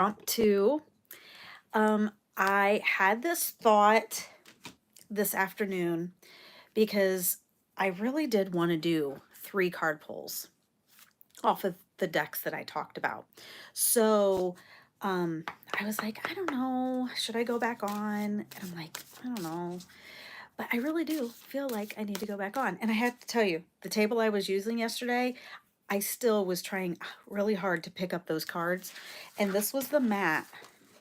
impromptu. I had this thought this afternoon because I really did want to do 3 card pulls off of the decks that I talked about. So um, I was like, I don't know, should I go back on? And I'm like, I don't know. But I really do feel like I need to go back on. And I have to tell you, the table I was using yesterday, I still was trying really hard to pick up those cards. And this was the mat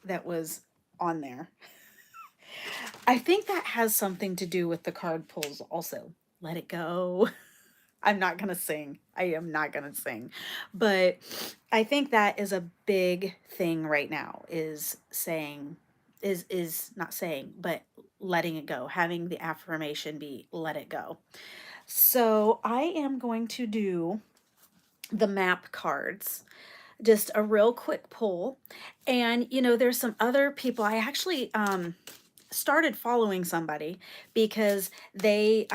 that was on there. I think that has something to do with the card pulls also. Let it go. I'm not going to sing. I am not going to sing. But I think that is a big thing right now is saying is not saying, but letting it go, having the affirmation be let it go. So, I am going to do the map cards, just a real quick pull. And there's some other people. I actually started following somebody because they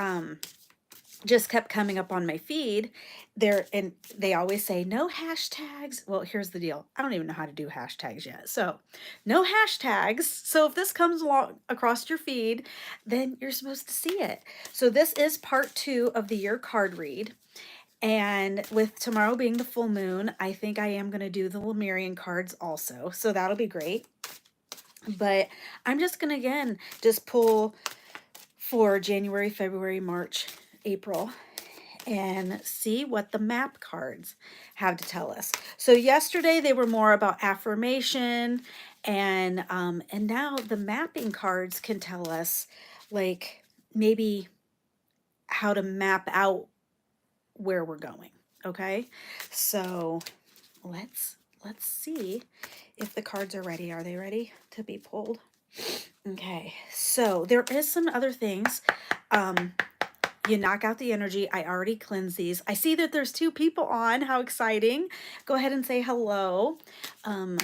just kept coming up on my feed there, and they always say no hashtags. Well, here's the deal, I don't even know how to do hashtags yet, so no hashtags. So if this comes along across your feed, then you're supposed to see it. So this is part 2 of the year card read, and with tomorrow being the full moon, I think I am going to do the Lemurian cards also, so that'll be great. But I'm just going to again just pull for January, February, March, April, and see what the map cards have to tell us. So yesterday they were more about affirmation, and now the mapping cards can tell us, like, maybe how to map out where we're going. Okay, so let's see if the cards are ready. Are they ready to be pulled? Okay, so there is some other things. You knock out the energy. I already cleansed these. I see that there's 2 people on. How exciting. Go ahead and say hello. Um,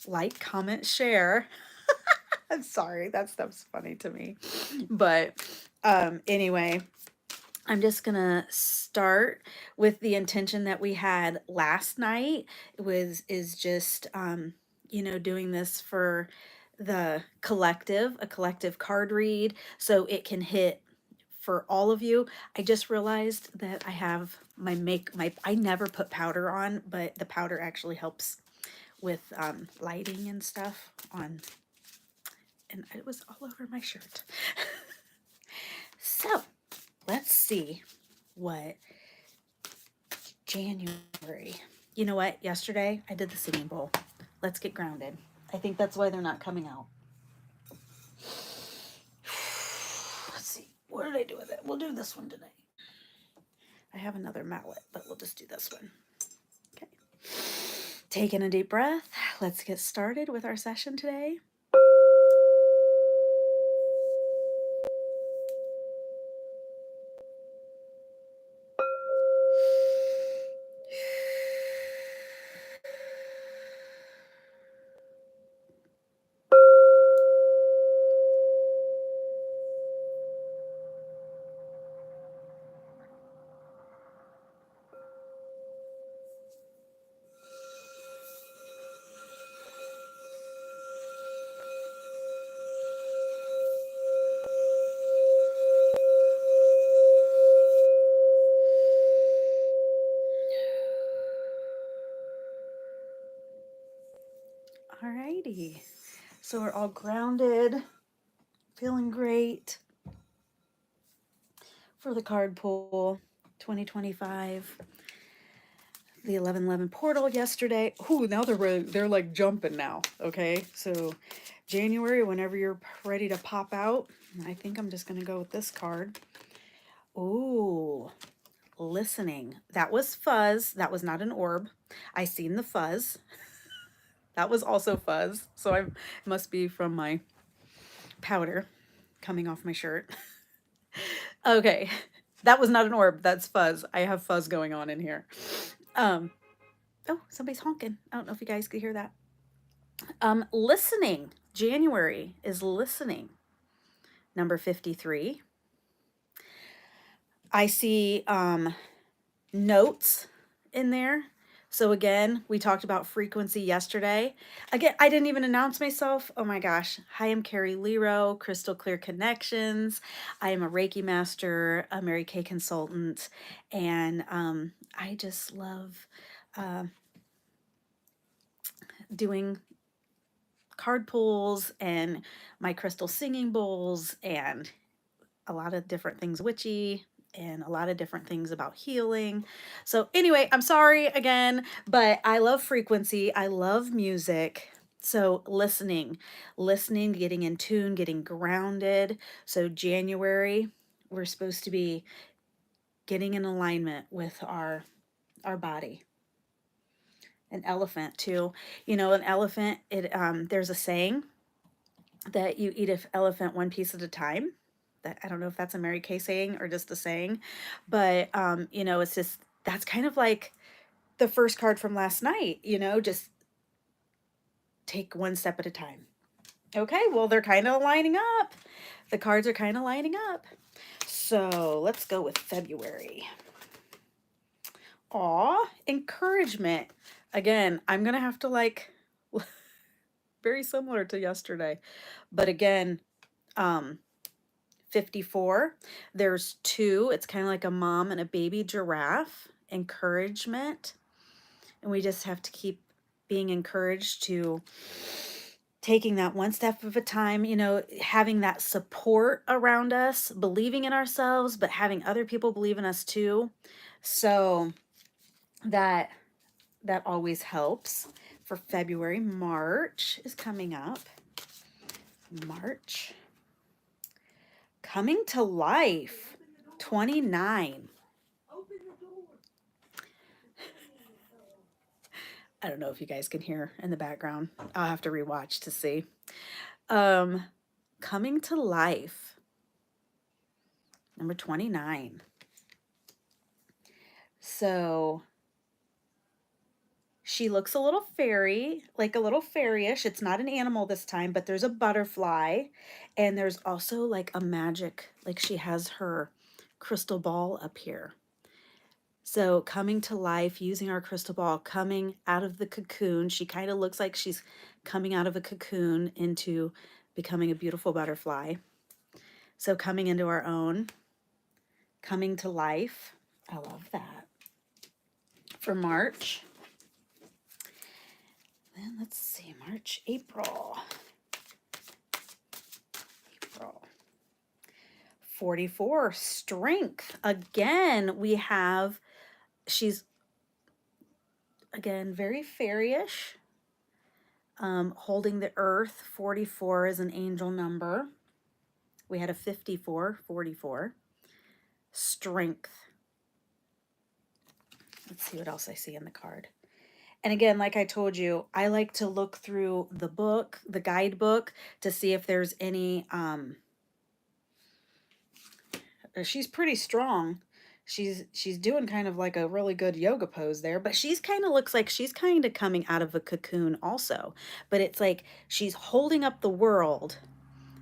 like, comment, share. I'm sorry, that stuff's funny to me. But anyway, I'm just gonna start with the intention that we had last night. Is just doing this for the collective, a collective card read, so it can hit for all of you. I just realized that I have I never put powder on, but the powder actually helps with lighting and stuff on, and it was all over my shirt. So let's see what January. You know what? Yesterday I did the singing bowl. Let's get grounded. I think that's why they're not coming out. Let's see. What did I do with it? We'll do this one today. I have another mallet, but we'll just do this one. Okay. Taking a deep breath. Let's get started with our session today. Alrighty. So we're all grounded, feeling great for the card pull 2025. The 11/11 portal yesterday. Ooh, now they're like jumping now. Okay, so January, whenever you're ready to pop out, I think I'm just gonna go with this card. Ooh, listening. That was fuzz. That was not an orb. I seen the fuzz. That was also fuzz. So I must be from my powder coming off my shirt. Okay, that was not an orb. That's fuzz. I have fuzz going on in here. Oh, somebody's honking. I don't know if you guys could hear that. Listening. January is listening. Number 53. I see notes in there So again, we talked about frequency yesterday. Again, I didn't even announce myself. Oh my gosh. Hi, I'm Carrie Lero, Crystal Clear Connections. I am a Reiki master, a Mary Kay consultant, and I just love uh, doing card pulls and my crystal singing bowls and a lot of different things witchy and a lot of different things about healing. So anyway, I'm sorry again, but I love frequency. I love music. So listening, getting in tune, getting grounded. So January, we're supposed to be getting in alignment with our body. An elephant too. You know, an elephant, there's a saying that you eat an elephant one piece at a time. That I don't know if that's a Mary Kay saying or just a saying, but you know, it's just that's kind of like the first card from last night, you know, just take one step at a time. Okay, well, they're kind of lining up. The cards are kind of lining up. So let's go with February. Aw, encouragement. Again, I'm gonna have to like very similar to yesterday, but again, um, 54. There's two. It's kind of like a mom and a baby giraffe. Encouragement. And we just have to keep being encouraged to taking that one step at a time, you know, having that support around us, believing in ourselves, but having other people believe in us too. So that always helps. For February, March is coming up. March. Coming to life, 29. I don't know if you guys can hear in the background. I'll have to rewatch to see. Coming to life, number 29. So she looks a little fairy, like a little fairyish. It's not an animal this time, but there's a butterfly. And there's also like a magic, like she has her crystal ball up here. So coming to life, using our crystal ball, coming out of the cocoon. She kind of looks like she's coming out of a cocoon into becoming a beautiful butterfly. So coming into our own, coming to life. I love that. For March, then let's see, March, April. 44, strength. Again, we have, she's, again, very fairyish. Holding the earth, 44 is an angel number. We had a 54, 44. Strength. Let's see what else I see in the card. And again, like I told you, I like to look through the book, the guidebook, to see if there's any, she's pretty strong. She's doing kind of like a really good yoga pose there, but she's kind of looks like she's kind of coming out of a cocoon also. But it's like she's holding up the world,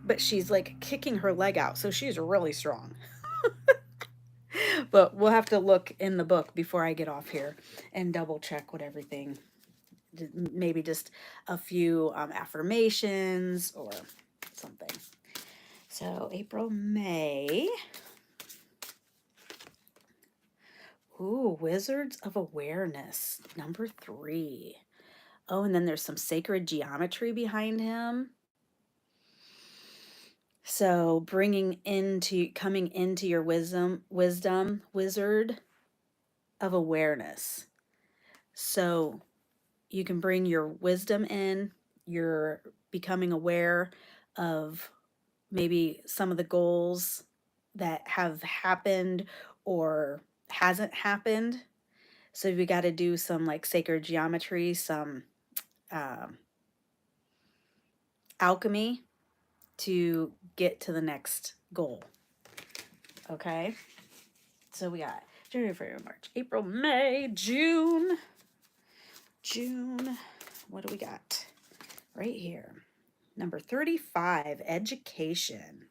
but she's like kicking her leg out. So she's really strong. But we'll have to look in the book before I get off here and double check what everything, maybe just a few affirmations or something. So April, May. Ooh, Wizards of Awareness, number 3. Oh, and then there's some sacred geometry behind him. So coming into your wisdom, Wizard of Awareness. So you can bring your wisdom in, you're becoming aware of maybe some of the goals that have happened or hasn't happened. So we got to do some like sacred geometry, some alchemy to get to the next goal. Okay. So we got January, February, March, April, May, June. June. What do we got? Right here. Number 35, education.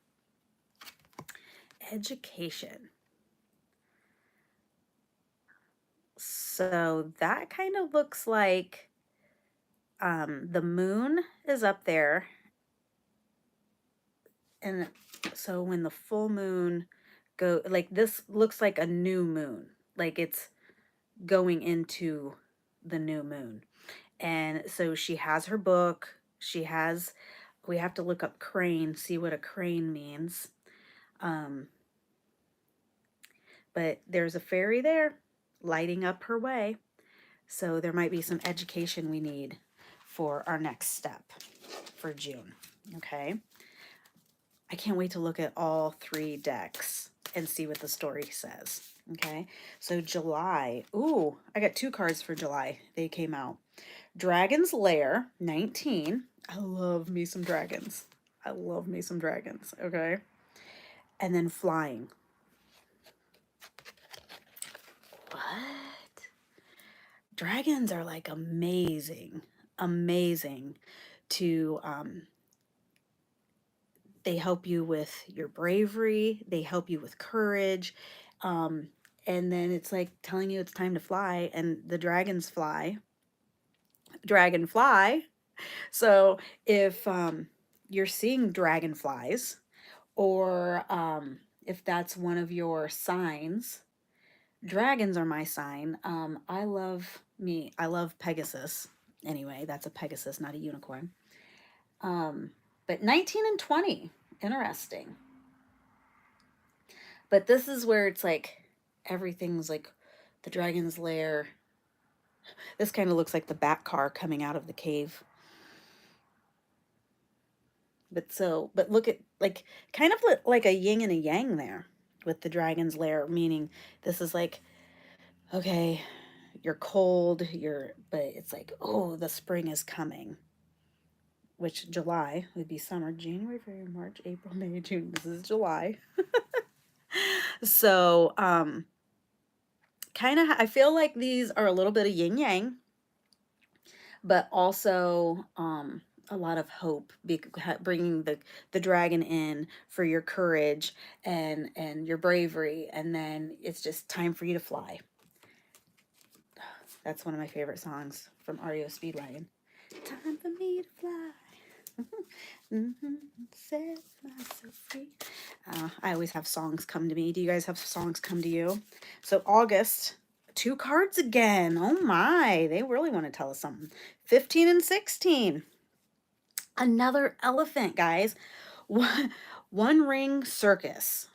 Education. So that kind of looks like the moon is up there. And so when the full moon like this looks like a new moon, like it's going into the new moon. And so she has her book. We have to look up crane, see what a crane means. Um, but there's a fairy there lighting up her way. So there might be some education we need for our next step for June. Okay. I can't wait to look at all 3 decks and see what the story says. Okay. So July. Ooh, I got 2 cards for July. They came out. Dragon's Lair 19. I love me some dragons. I love me some dragons. Okay. And then Flying. What? Dragons are like amazing, amazing to they help you with your bravery, they help you with courage. Um and then it's like telling you it's time to fly, and the dragons fly. Dragonfly. So if you're seeing dragonflies, or if that's one of your signs, dragons are my sign. I love Pegasus. Anyway, that's a Pegasus, not a unicorn. But 19 and 20, interesting. But this is where it's like everything's like the dragon's lair. This kind of looks like the bat car coming out of the cave. But look at like kind of like a yin and a yang there with the dragon's lair, meaning this is like, okay, you're cold, but it's like, oh, the spring is coming. Which July would be summer, January, February, March, April, May, June. This is July. So, kind of, I feel like these are a little bit of yin yang, but also a lot of hope, bringing the dragon in for your courage and your bravery, and then it's just time for you to fly. That's one of my favorite songs from REO Speedwagon. Time for me to fly. Set myself free. I always have songs come to me. Do you guys have songs come to you? So August, 2 cards again. Oh my, they really want to tell us something. 15 and 16. Another elephant, guys. One ring circus.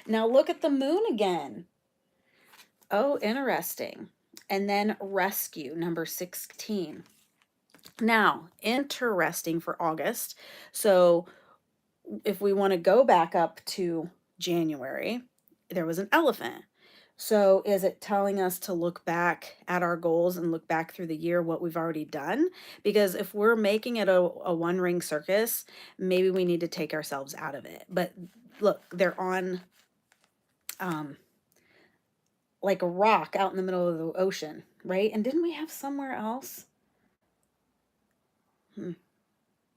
Now look at the moon again. Oh, interesting. And then rescue, number 16. Now, interesting for August. So if we want to go back up to January, there was an elephant. So is it telling us to look back at our goals and look back through the year what we've already done? Because if we're making it a one ring circus, maybe we need to take ourselves out of it. But look, they're on like a rock out in the middle of the ocean, right? And didn't we have somewhere else?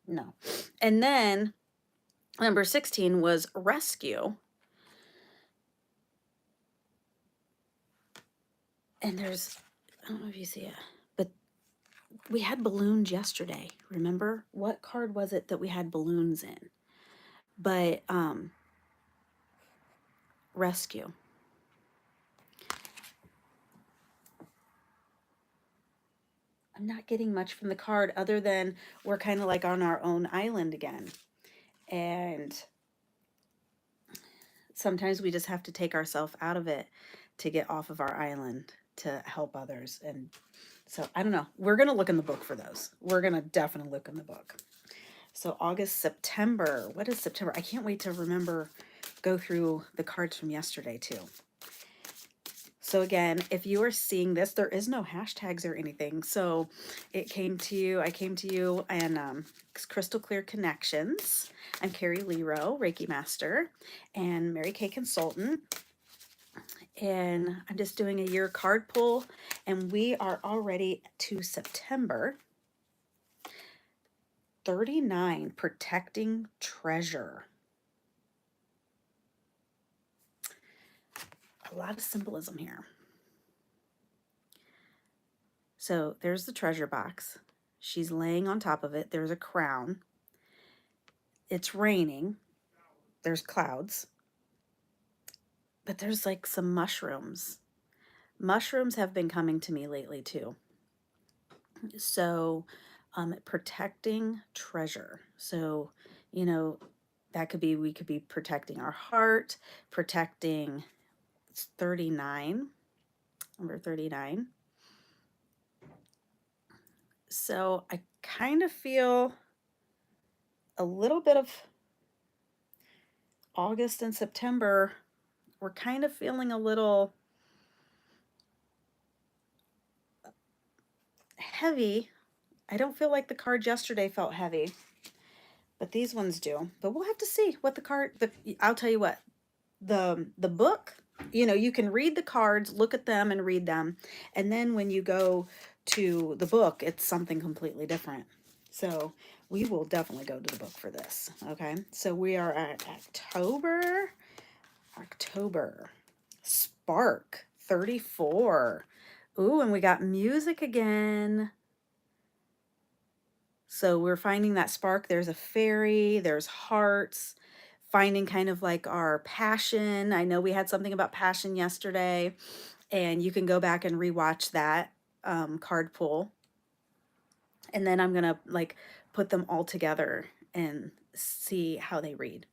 No. And then number 16 was rescue. And there's, I don't know if you see it, but we had balloons yesterday. Remember? What card was it that we had balloons in? But rescue. I'm not getting much from the card other than we're kind of like on our own island again. And sometimes we just have to take ourselves out of it to get off of our island to help others. And so I don't know. We're going to look in the book for those. We're going to definitely look in the book. So August, September. What is September? I can't wait to go through the cards from yesterday too. So again, if you are seeing this, there is no hashtags or anything. So I came to you, and Crystal Clear Connections. I'm Carrie Lero, Reiki Master, and Mary Kay Consultant. And I'm just doing a year card pull, and we are already to September. 39, Protecting Treasure. A lot of symbolism here. So there's the treasure box. She's laying on top of it. There's a crown. It's raining. There's clouds. But there's like some mushrooms. Mushrooms have been coming to me lately too. So, protecting treasure. So, you know, that could be, we could be protecting our heart, protecting, it's 39, number 39. So I kind of feel a little bit of August and September. We're kind of feeling a little heavy. I don't feel like the cards yesterday felt heavy, but these ones do. But we'll have to see what I'll tell you what, the book, you can read the cards, look at them and read them. And then when you go to the book, it's something completely different. So we will definitely go to the book for this. Okay. So we are at October, Spark 34. Ooh, and we got music again. So we're finding that spark. There's a fairy, there's hearts, finding kind of like our passion. I know we had something about passion yesterday, and you can go back and rewatch that card pull. And then I'm gonna like put them all together and see how they read.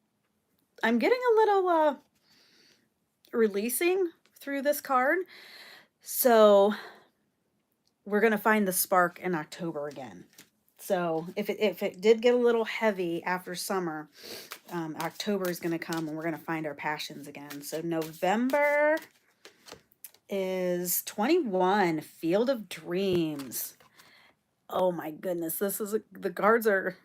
I'm getting a little releasing through this card. So we're gonna find the spark in October again. So if it did get a little heavy after summer, October is going to come and we're going to find our passions again. So November is 21, Field of Dreams. Oh my goodness, the cards are,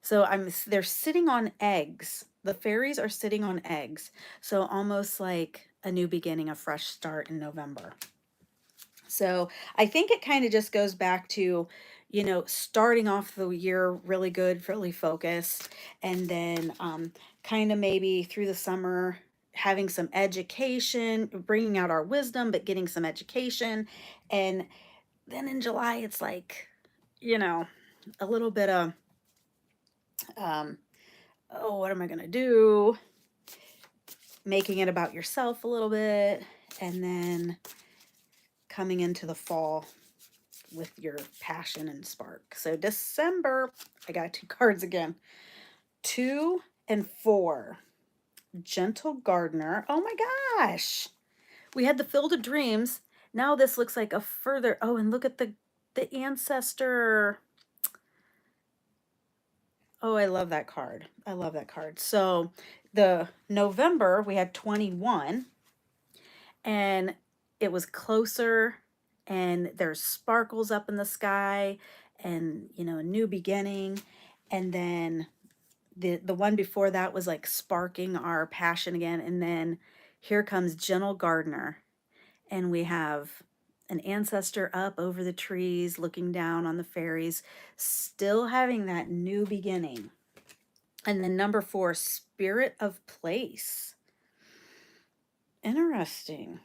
so they're sitting on eggs. The fairies are sitting on eggs. So almost like a new beginning, a fresh start in November. So I think it kind of just goes back to, starting off the year really good, really focused, and then kind of maybe through the summer having some education, bringing out our wisdom, but getting some education. And then in July, it's like, a little bit of, oh, what am I going to do? Making it about yourself a little bit. And then coming into the fall with your passion and spark. So December, I got 2 cards again. 2 and 4. Gentle Gardener. Oh my gosh. We had the Field of Dreams. Now this looks like a further, oh, and look at the ancestor. Oh, I love that card. I love that card. So the November, we had 21, and it was closer, and there's sparkles up in the sky, and a new beginning. And then the one before that was like sparking our passion again. And then here comes Gentle Gardener, and we have an ancestor up over the trees looking down on the fairies, still having that new beginning. And then number 4, Spirit of Place. Interesting.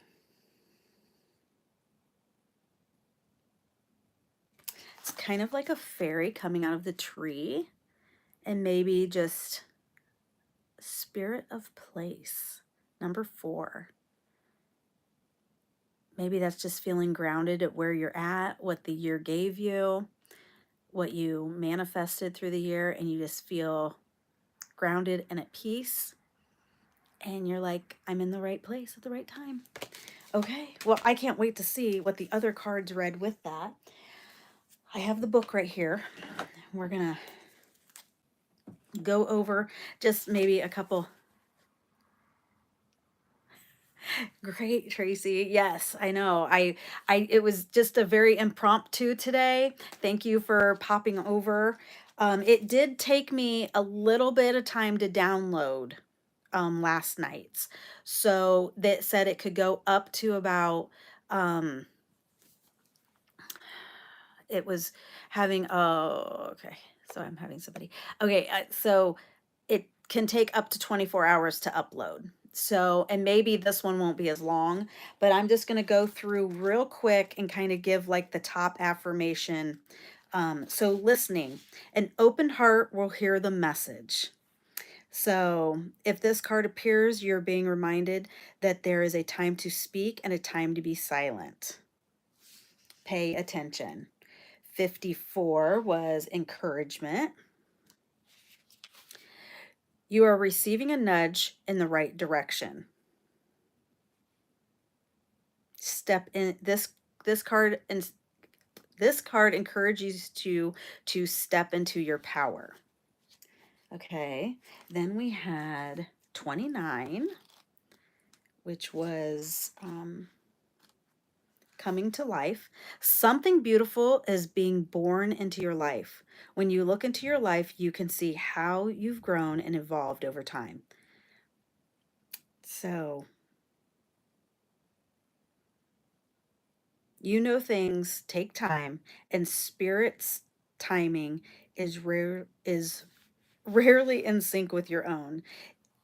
It's kind of like a fairy coming out of the tree, and maybe just Spirit of Place. Number 4. Maybe that's just feeling grounded at where you're at, what the year gave you, what you manifested through the year, and you just feel grounded and at peace. And you're like, I'm in the right place at the right time. Okay, well, I can't wait to see what the other cards read with that. I have the book right here. We're going to go over just maybe a couple. Great, Tracy. Yes, I know. It was just a very impromptu today. Thank you for popping over. It did take me a little bit of time to download last night's. So that said it could go up to about, it was having, oh, okay. So I'm having somebody. Okay, so it can take up to 24 hours to upload. So, and maybe this one won't be as long, but I'm just going to go through real quick and kind of give like the top affirmation. So, listening, an open heart will hear the message. So, if this card appears, you're being reminded that there is a time to speak and a time to be silent. Pay attention. 54 was encouragement. You are receiving a nudge in the right direction. Step in this card, and this card encourages you to step into your power. Okay, then we had 29, which was coming to life. Something beautiful is being born into your life. When you look into your life, you can see how you've grown and evolved over time. So, you know, things take time, and spirit's timing is rarely in sync with your own.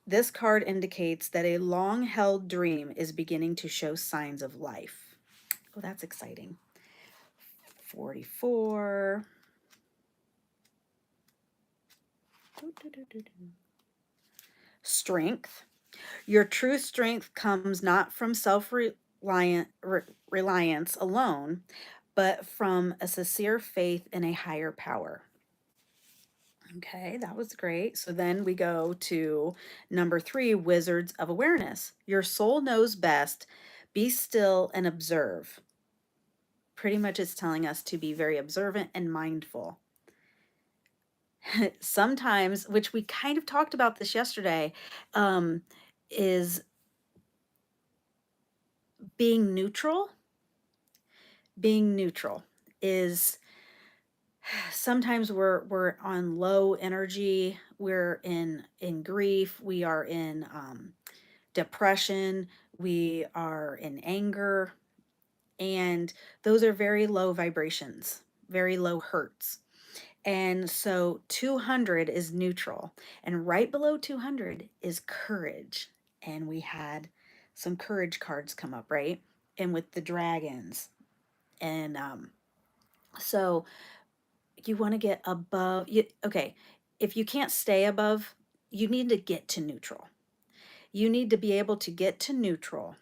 This card indicates that a long-held dream is beginning to show signs of life. Oh, that's exciting. 44. Strength. Your true strength comes not from reliance alone, but from a sincere faith in a higher power. Okay, that was great. So then we go to number 3, Wizards of Awareness. Your soul knows best. Be still and observe. Pretty much it's telling us to be very observant and mindful. Sometimes, which we kind of talked about this yesterday, is being neutral. Being neutral is sometimes we're on low energy, we're in grief, we are in depression, we are in anger, and those are very low vibrations, very low hertz. And so 200 is neutral, and right below 200 is courage. And we had some courage cards come up, right? And with the dragons. And so you want to get above you. Okay, if you can't stay above, you need to get to neutral. You need to be able to get to neutral,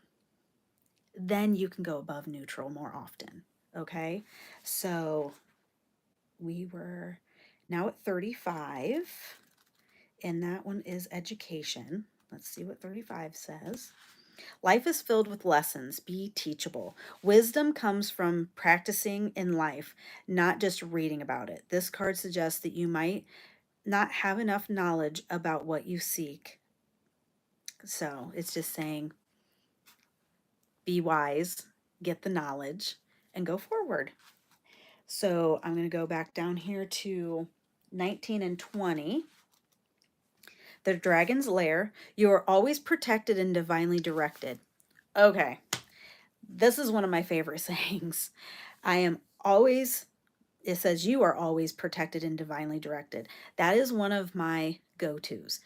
then you can go above neutral more often. Okay, so we were now at 35, and that one is education. Let's see what 35 says. Life is filled with lessons. Be teachable. Wisdom comes from practicing in life, not just reading about it. This card suggests that you might not have enough knowledge about what you seek. So it's just saying, be wise, get the knowledge, and go forward. So I'm going to go back down here to 19 and 20. The Dragon's Lair. You are always protected and divinely directed. Okay, this is one of my favorite sayings. I am always, it says you are always protected and divinely directed. That is one of my go-tos.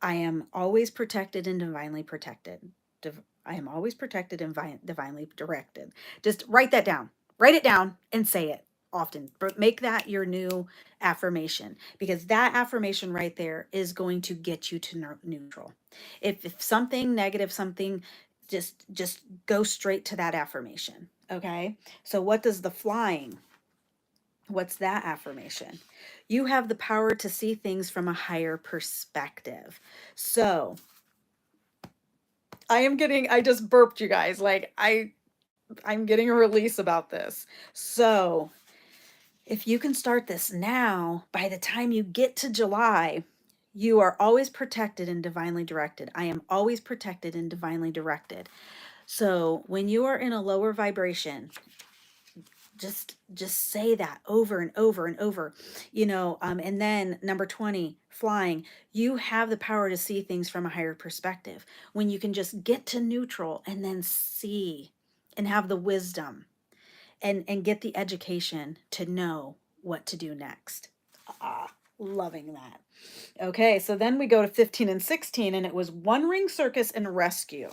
I am always protected and divinely protected. I am always protected and divinely directed. Just write that down. Write it down and say it often. Make that your new affirmation, because that affirmation right there is going to get you to neutral. If something negative, something, just go straight to that affirmation. Okay? So what does the flying? What's that affirmation? You have the power to see things from a higher perspective. So I just burped, you guys. Like I'm getting a release about this. So if you can start this now, by the time you get to July, you are always protected and divinely directed. I am always protected and divinely directed. So when you are in a lower vibration, just say that over and over and over, and then number 20, flying. You have the power to see things from a higher perspective. When you can just get to neutral and then see and have the wisdom and get the education to know what to do next. Loving that. Okay, so then we go to 15 and 16, and it was One Ring Circus and Rescue.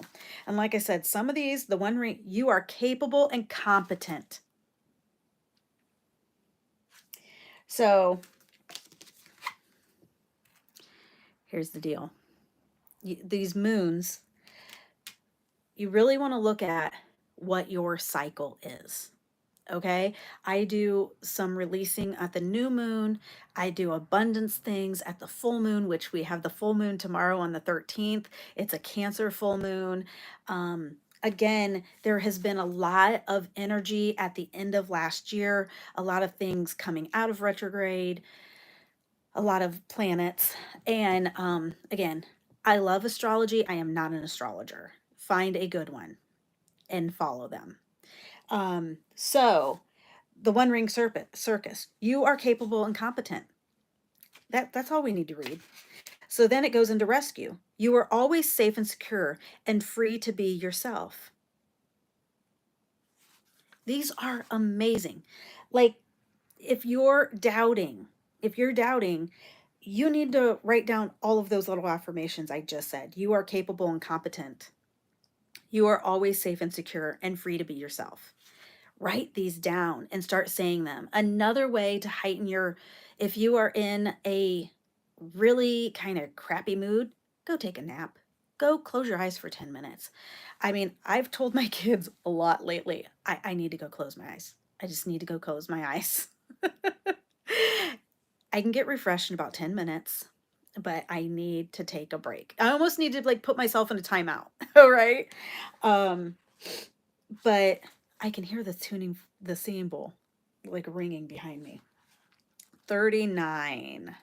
And like I said, some of these, the One Ring, you are capable and competent. So here's the deal. These moons, you really want to look at what your cycle is. Okay, I do some releasing at the new moon. I do abundance things at the full moon, which we have the full moon tomorrow on the 13th. It's a Cancer full moon. Again, there has been a lot of energy at the end of last year, a lot of things coming out of retrograde, a lot of planets. And again, I love astrology. I am not an astrologer. Find a good one and follow them. So the One Ring Circus, you are capable and competent. That's all we need to read. So then it goes into Rescue. You are always safe and secure and free to be yourself. These are amazing. Like if you're doubting, you need to write down all of those little affirmations I just said. You are capable and competent. You are always safe and secure and free to be yourself. Write these down and start saying them. Another way to heighten your, if you are in a really kind of crappy mood, go take a nap. Go close your eyes for 10 minutes. I mean, I've told my kids a lot lately, I need to go close my eyes. I just need to go close my eyes. I can get refreshed in about 10 minutes, but I need to take a break. I almost need to like put myself in a timeout. All right. But I can hear the singing bowl like ringing behind me. 39.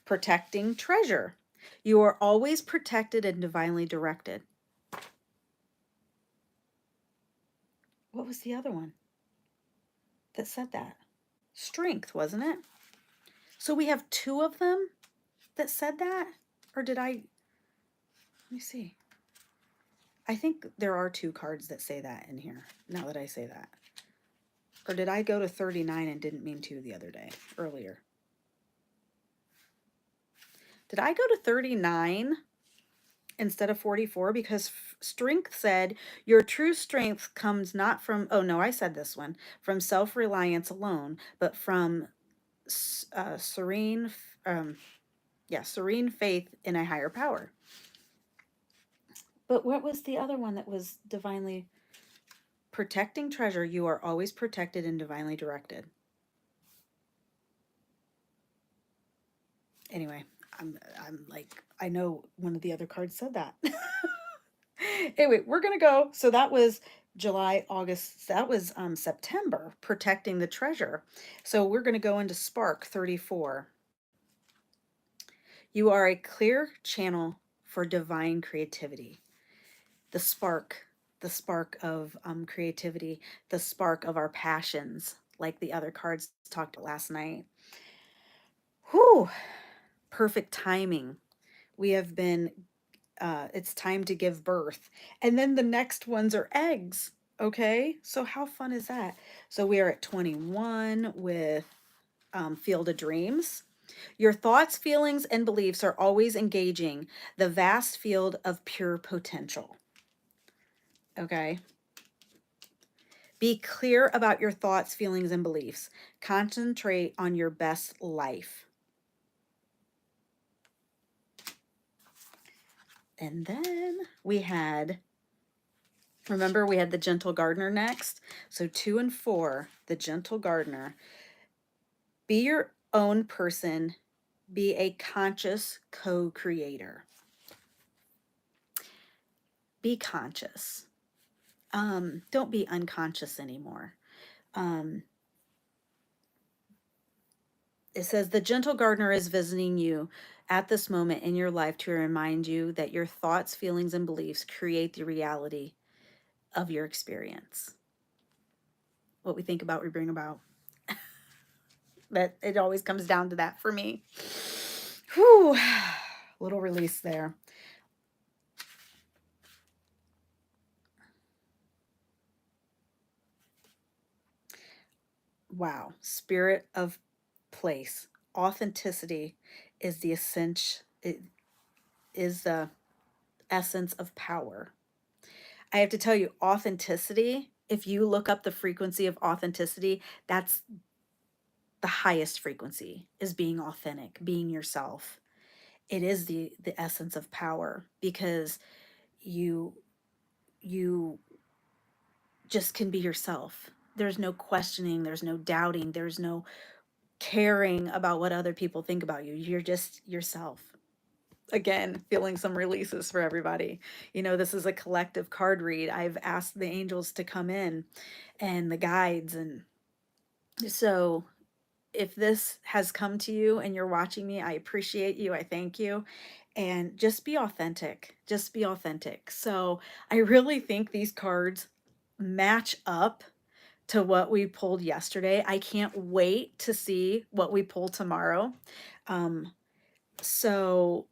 Protecting treasure. You are always protected and divinely directed. What was the other one that said that? Strength, wasn't it? So we have two of them that said that? Or did I? Let me see. I think there are two cards that say that in here, now that I say that. Or did I go to 39 and didn't mean to the other day, earlier? Did I go to 39 instead of 44? Because strength said, your true strength comes not from, oh no, I said this one, from self-reliance alone, but from serene faith in a higher power. But what was the other one that was divinely protecting treasure? You are always protected and divinely directed. Anyway, I'm like, I know one of the other cards said that. Anyway, we're gonna go. So that was July, August. That was September, protecting the treasure. So we're gonna go into Spark 34. You are a clear channel for divine creativity. The spark of creativity, the spark of our passions, like the other cards talked last night. Whew, perfect timing. We have been, it's time to give birth. And then the next ones are eggs. Okay, so how fun is that? So we are at 21 with Field of Dreams. Your thoughts, feelings, and beliefs are always engaging the vast field of pure potential. Okay. Be clear about your thoughts, feelings, and beliefs. Concentrate on your best life. And then we had, remember we had the Gentle Gardener next? So 2 and 4, the Gentle Gardener. Be your own person. Be a conscious co-creator. Be conscious. Don't be unconscious anymore. It says the Gentle Gardener is visiting you at this moment in your life to remind you that your thoughts, feelings, and beliefs create the reality of your experience. What we think about, we bring about. That it always comes down to that for me. Whew, little release there. Wow. Spirit of place. Authenticity is the it is the essence of power. I have to tell you, authenticity, if you look up the frequency of authenticity, that's the highest frequency, is being authentic, being yourself. It is the essence of power because you you just can be yourself. There's no questioning, there's no doubting, there's no caring about what other people think about you. You're just yourself. Again, feeling some releases for everybody. You know, this is a collective card read. I've asked the angels to come in and the guides. And so if this has come to you and you're watching me, I appreciate you. I thank you. And just be authentic. Just be authentic. So I really think these cards match up to what we pulled yesterday. I can't wait to see what we pull tomorrow. Um, so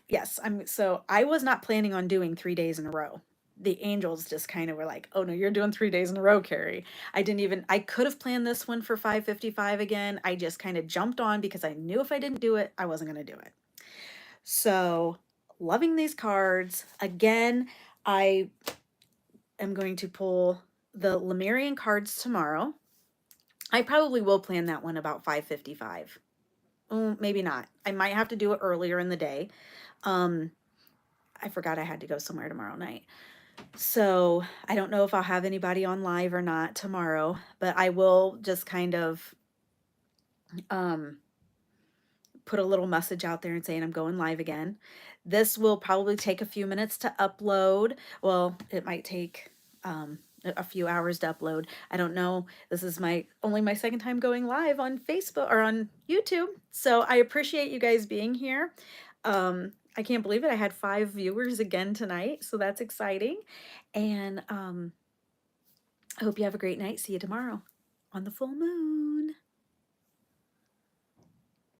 yes, so I was not planning on doing 3 days in a row. The angels just kind of were like, oh no, you're doing 3 days in a row, Carrie. I could have planned this one for 5:55 again. I just kind of jumped on because I knew if I didn't do it, I wasn't going to do it. So loving these cards. Again, I am going to pull the Lemurian cards tomorrow. I probably will plan that one about 5:55. Maybe not. I might have to do it earlier in the day. Um, I forgot I had to go somewhere tomorrow night. So I don't know if I'll have anybody on live or not tomorrow, but I will just kind of um, put a little message out there and saying I'm going live again. This will probably take a few minutes to upload. Well, it might take a few hours to upload. I don't know. This is only my second time going live on Facebook or on YouTube. So I appreciate you guys being here. I can't believe it. I had 5 viewers again tonight, so that's exciting. And I hope you have a great night. See you tomorrow on the full moon.